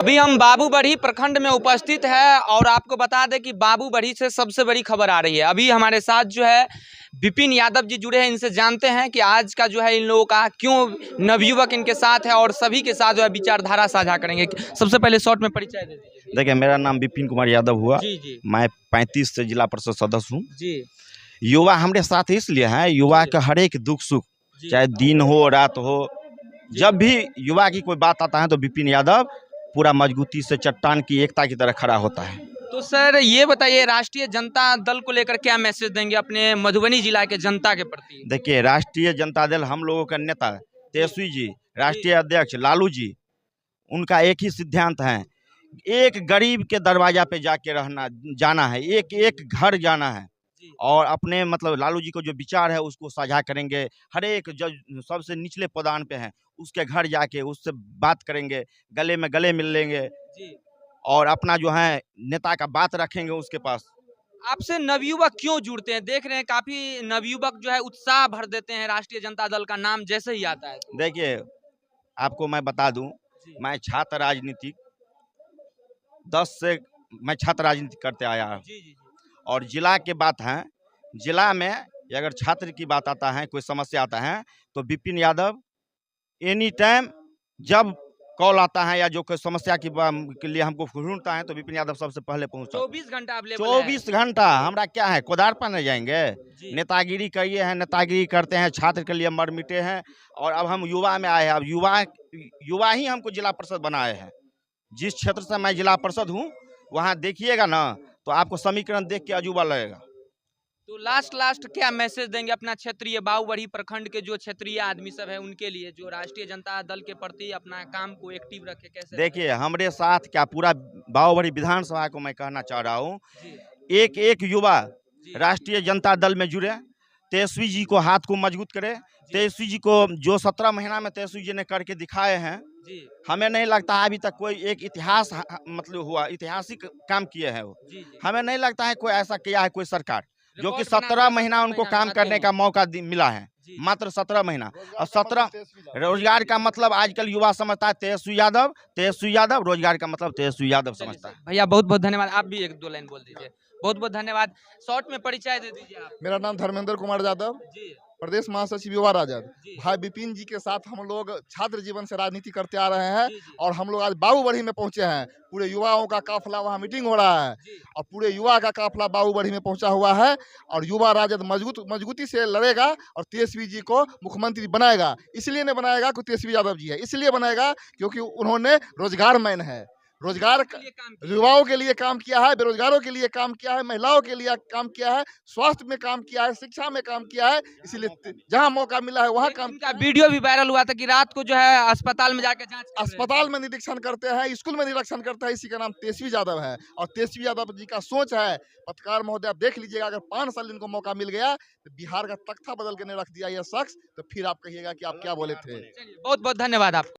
अभी हम बाबूबढ़ी प्रखंड में उपस्थित है और आपको बता दें कि बाबूबढ़ी से सबसे बड़ी खबर आ रही है। अभी हमारे साथ जो है विपिन यादव जी जुड़े हैं, इनसे जानते हैं कि आज का जो है इन लोगों का क्यों नवयुवक इनके साथ है और सभी के साथ जो है विचारधारा साझा करेंगे। सबसे पहले शॉर्ट में परिचय दे दीजिए। देखिए, मेरा नाम विपिन कुमार यादव हुआ। जी जी मैं 35 से जिला परिषद सदस्य हूँ। जी युवा हमारे साथ इसलिए हैं, युवा का हर एक दुख सुख, चाहे दिन हो रात हो, जब भी युवा की कोई बात आता है तो विपिन यादव पूरा मजबूती से चट्टान की एकता की तरह खड़ा होता है। तो सर ये बताइए, राष्ट्रीय जनता दल को लेकर क्या मैसेज देंगे अपने मधुबनी जिला के जनता के प्रति। देखिए, राष्ट्रीय जनता दल हम लोगों का नेता तेजस्वी जी, राष्ट्रीय अध्यक्ष लालू जी, उनका एक ही सिद्धांत है, एक गरीब के दरवाजा पे जाके जाना है, एक एक घर जाना है और अपने मतलब लालू जी को जो विचार है उसको साझा करेंगे। हर एक जो सबसे निचले पदान पे हैं उसके घर जाके उससे बात करेंगे, गले में गले मिल लेंगे और अपना जो है नेता का बात रखेंगे उसके पास। आपसे नवयुवक क्यों जुड़ते हैं? देख रहे हैं काफी नवयुवक जो है उत्साह भर देते हैं राष्ट्रीय जनता दल का नाम जैसे ही आता है तो। देखिए, आपको मैं बता दूं, मैं छात्र राजनीति 10 से मैं छात्र राजनीति करते आया हूँ जी जी और जिला के बात है, जिला में अगर छात्र की बात आता है, कोई समस्या आता है तो विपिन यादव एनी टाइम जब कॉल आता है या जो कोई समस्या के लिए हमको ढूंढता है तो विपिन यादव सबसे पहले पहुंचता है। 24 घंटा अवेलेबल है। 24 घंटा हमरा क्या है, कोदार पर नहीं जाएंगे। जी। नेतागिरी करिए हैं, नेतागिरी करते हैं, छात्र के लिए मर मिटे हैं और अब हम युवा में आए हैं। अब युवा ही हमको जिला परिषद बनाए हैं। जिस क्षेत्र से मैं जिला परिषद हूँ वहाँ देखिएगा ना तो आपको समीकरण देख के अजूबा लगेगा। तो लास्ट क्या मैसेज देंगे अपना क्षेत्रीय बाबूबढ़ी प्रखंड के जो क्षेत्रीय आदमी सब है उनके लिए, जो राष्ट्रीय जनता दल के प्रति अपना काम को एक्टिव रखे? कैसे देखिए, हमारे साथ क्या पूरा बाबूबढ़ी विधानसभा को मैं कहना चाह रहा हूँ, एक एक युवा राष्ट्रीय जनता दल में जुड़े, तेजस्वी जी को हाथ को मजबूत करे। तेजस्वी जी को जो 17 महीना में तेजस्वी जी ने करके दिखाए हैं, हमें नहीं लगता अभी तक कोई एक इतिहास मतलब हुआ, ऐतिहासिक काम किए हैं वो। हमें नहीं लगता है कोई ऐसा किया है कोई सरकार जो कि 17 महीना उनको काम करने का मौका मिला है, मात्र 17 महीना। और 17 रोजगार का मतलब आजकल युवा समझता है तेजस्वी यादव रोजगार का मतलब तेजस्वी यादव समझता है। भैया बहुत बहुत धन्यवाद। आप भी एक दो लाइन बोल दीजिए। बहुत बहुत धन्यवाद। शॉर्ट में परिचय दे दीजिए आप। मेरा नाम धर्मेंद्र कुमार यादव, प्रदेश महासचिव युवा राजद। भाई विपिन जी के साथ हम लोग छात्र जीवन से राजनीति करते आ रहे हैं और हम लोग आज बाबूबढ़ी में पहुंचे हैं। पूरे युवाओं का काफिला वहां मीटिंग हो रहा है और पूरे युवा का काफिला बाबूबढ़ी में पहुंचा हुआ है और युवा राजद मजबूती से लड़ेगा और तेजस्वी जी को मुख्यमंत्री बनाएगा। इसलिए नहीं बनाएगा कि तेजस्वी यादव जी है, इसलिए बनाएगा क्योंकि उन्होंने रोजगार मैन है, रोजगार युवाओं के लिए काम किया है, बेरोजगारों के लिए काम किया है, महिलाओं के लिए काम किया है, स्वास्थ्य में काम किया है, शिक्षा में काम किया है। इसलिए जहां मौका मिला है वहां काम किया। वीडियो भी वायरल हुआ था कि रात को जो है अस्पताल में जाके जांच, अस्पताल में निरीक्षण करते हैं, स्कूल में निरीक्षण करते हैं। इसी का नाम तेजस्वी यादव है और तेजस्वी यादव जी का सोच है। पत्रकार महोदय आप देख लीजिएगा, अगर 5 साल इनको मौका मिल गया तो बिहार का तख्ता बदल के नहीं रख दिया यह शख्स, तो फिर आप कहिएगा कि आप क्या बोले थे। बहुत बहुत धन्यवाद आपको।